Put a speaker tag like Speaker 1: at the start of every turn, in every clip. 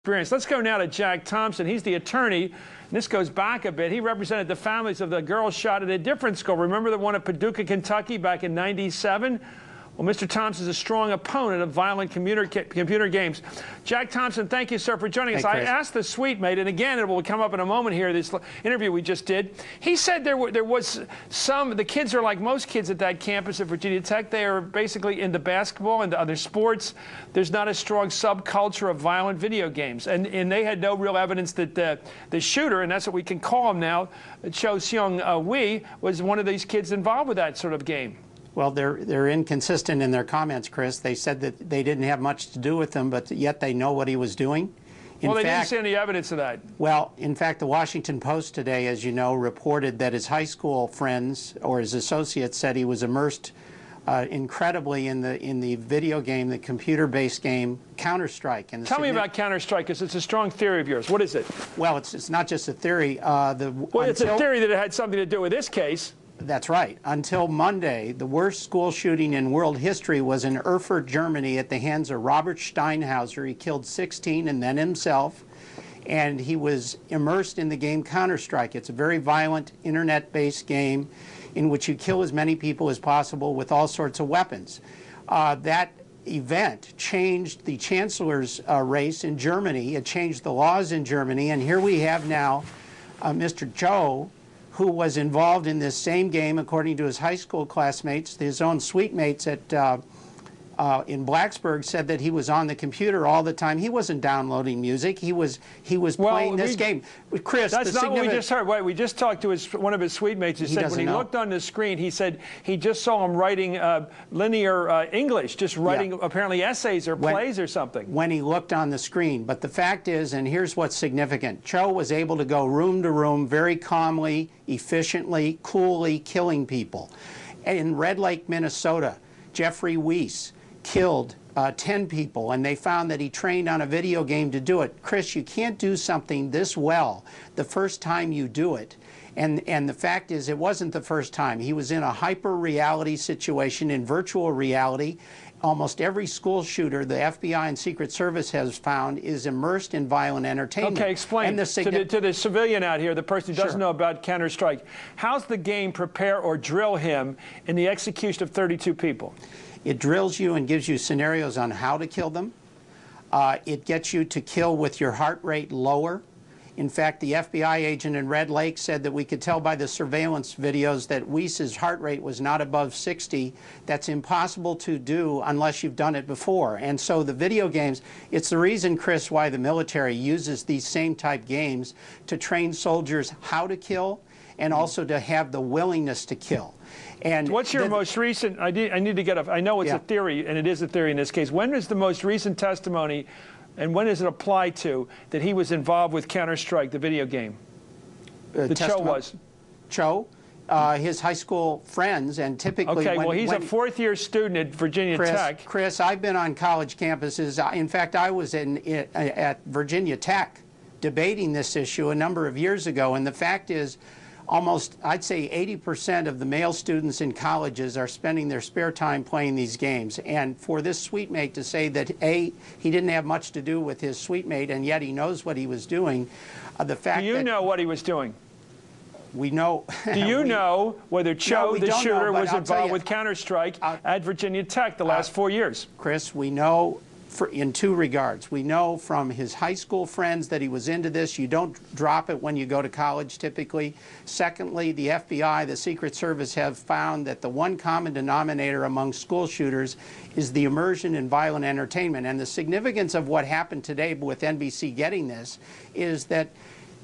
Speaker 1: experience. Let's go now to Jack Thompson. He's the attorney. And this goes back a bit. He represented the families of the girls shot at a different school. Remember the one at Paducah, Kentucky back in '97? Well, Mr. Thompson is a strong opponent of violent computer games. Jack Thompson, thank you, sir, for joining us. I asked the suite mate, and again, it will come up in a moment here, this interview we just did. He said there was some, the kids are like most kids at that campus at Virginia Tech. They are basically into basketball and other sports. There's not a strong subculture of violent video games. And they had no real evidence that the shooter, and that's what we can call him now, Cho Seung Wee, was one of these kids involved with that sort of game.
Speaker 2: Well, they're inconsistent in their comments, Chris. They said that they didn't have much to do with him, but yet they know what he was doing.
Speaker 1: Well, they didn't see any evidence of that.
Speaker 2: Well, in fact, the Washington Post today, as you know, reported that his high school friends or his associates said he was immersed incredibly in the video game, the computer-based game Counter-Strike. And
Speaker 1: tell me about Counter-Strike, because it's a strong theory of yours. What is it?
Speaker 2: Well, it's not just a theory.
Speaker 1: Well, it's a theory that it had something to do with this case.
Speaker 2: That's right. Until Monday, the worst school shooting in world history was in Erfurt, Germany, at the hands of Robert Steinhauser. He killed 16 and then himself, and he was immersed in the game Counter-Strike. It's a very violent internet-based game in which you kill as many people as possible with all sorts of weapons. That event changed the chancellor's race in Germany. It changed the laws in Germany, and here we have now Mr. Cho, who was involved in this same game, according to his high school classmates. His own suite mates in Blacksburg said that he was on the computer all the time. He wasn't downloading music. He was playing this game. Chris,
Speaker 1: that's not what we just heard. Wait, we just talked to one of his suite mates who said when he looked on the screen, he said he just saw him writing linear English, just writing apparently essays or plays or something.
Speaker 2: When he looked on the screen. But the fact is, and here's what's significant, Cho was able to go room to room very calmly, efficiently, coolly killing people. In Red Lake, Minnesota, Jeffrey Weiss killed 10 people, and they found that he trained on a video game to do it. Chris, you can't do something this well the first time you do it. And the fact is, it wasn't the first time. He was in a hyper-reality situation, in virtual reality. Almost every school shooter the FBI and Secret Service has found is immersed in violent entertainment.
Speaker 1: Okay, explain to the civilian out here, the person who doesn't know about Counter-Strike. How's the game prepare or drill him in the execution of 32 people?
Speaker 2: It drills you and gives you scenarios on how to kill them. It gets you to kill with your heart rate lower. In fact, the FBI agent in Red Lake said that we could tell by the surveillance videos that Weiss's heart rate was not above 60. That's impossible to do unless you've done it before. And so the video games, it's the reason, Chris, why the military uses these same type games to train soldiers how to kill and also to have the willingness to kill. And
Speaker 1: what's your most recent, I need to get a, I know it's a theory, and it is a theory in this case. When is the most recent testimony, and when does it apply to, that he was involved with Counter-Strike, the video game? The Cho was.
Speaker 2: Cho? His high school friends, and typically...
Speaker 1: Okay, well, he's a fourth-year student at Virginia Tech.
Speaker 2: Chris, I've been on college campuses. In fact, I was at Virginia Tech debating this issue a number of years ago, and the fact is, almost, I'd say 80% of the male students in colleges are spending their spare time playing these games. And for this suite mate to say that, A, he didn't have much to do with his suite mate, and yet he knows what he was doing, the fact that...
Speaker 1: Do you know what he was doing?
Speaker 2: We know...
Speaker 1: Do you know whether Cho, the shooter, was involved with Counter-Strike at Virginia Tech the last 4 years?
Speaker 2: Chris, we know... in two regards. We know from his high school friends that he was into this. You don't drop it when you go to college, typically. Secondly, the FBI, the Secret Service, have found that the one common denominator among school shooters is the immersion in violent entertainment. And the significance of what happened today with NBC getting this is that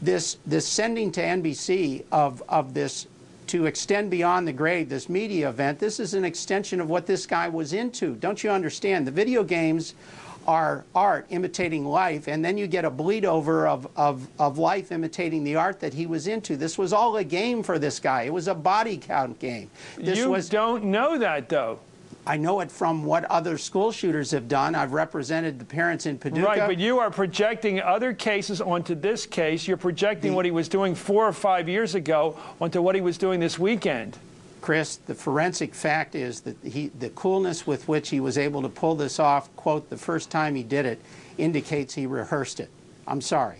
Speaker 2: this sending to NBC of this to extend beyond the grade, this media event, this is an extension of what this guy was into. Don't you understand? The video games are art imitating life, and then you get a bleed over of life imitating the art that he was into. This was all a game for this guy. It was a body count game.
Speaker 1: You don't know that, though.
Speaker 2: I know it from what other school shooters have done. I've represented the parents in Paducah.
Speaker 1: Right, but you are projecting other cases onto this case. You're projecting what he was doing 4 or 5 years ago onto what he was doing this weekend.
Speaker 2: Chris, the forensic fact is that the coolness with which he was able to pull this off, quote, the first time he did it, indicates he rehearsed it. I'm sorry.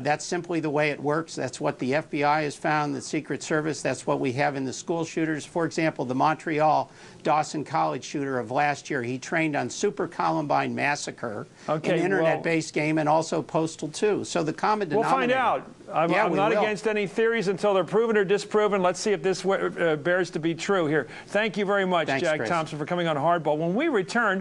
Speaker 2: That's simply the way it works. That's what the FBI has found, the Secret Service. That's what we have in the school shooters. For example, the Montreal Dawson College shooter of last year, he trained on Super Columbine Massacre, an internet-based game, and also Postal 2. So the common denominator...
Speaker 1: We'll find out. I'm not against any theories until they're proven or disproven. Let's see if this bears to be true here. Thank you very much,
Speaker 2: Thanks,
Speaker 1: Jack
Speaker 2: Chris.
Speaker 1: Thompson, for coming on Hardball. When we return,